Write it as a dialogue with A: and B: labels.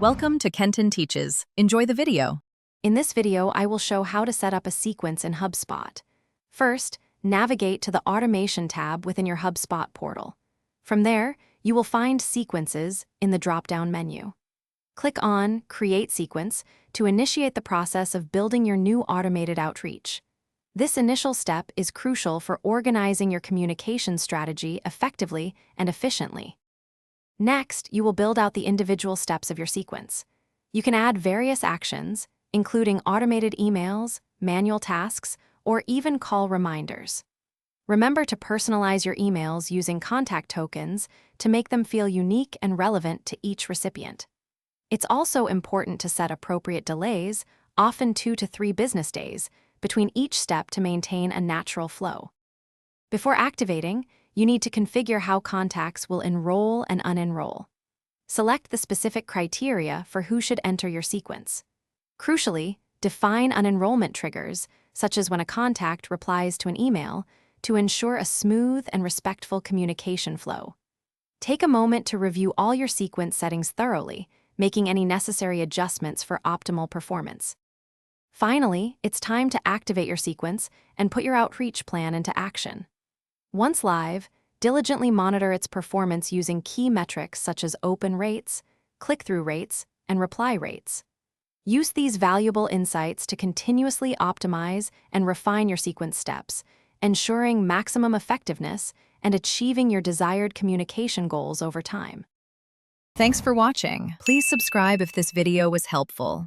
A: Welcome to Kenton Teaches. Enjoy the video.
B: In this video, I will show how to set up a sequence in HubSpot. First, navigate to the Automation tab within your HubSpot portal. From there, you will find Sequences in the drop-down menu. Click on Create Sequence to initiate the process of building your new automated outreach. This initial step is crucial for organizing your communication strategy effectively and efficiently. Next, you will build out the individual steps of your sequence. You can add various actions, including automated emails, manual tasks, or even call reminders. Remember to personalize your emails using contact tokens to make them feel unique and relevant to each recipient. It's also important to set appropriate delays, often 2 to 3 business days, between each step to maintain a natural flow. Before activating, you need to configure how contacts will enroll and unenroll. Select the specific criteria for who should enter your sequence. Crucially, define unenrollment triggers, such as when a contact replies to an email, to ensure a smooth and respectful communication flow. Take a moment to review all your sequence settings thoroughly, making any necessary adjustments for optimal performance. Finally, it's time to activate your sequence and put your outreach plan into action. Once live, diligently monitor its performance using key metrics such as open rates, click-through rates, and reply rates. Use these valuable insights to continuously optimize and refine your sequence steps, ensuring maximum effectiveness and achieving your desired communication goals over time.
A: Thanks for watching. Please subscribe if this video was helpful.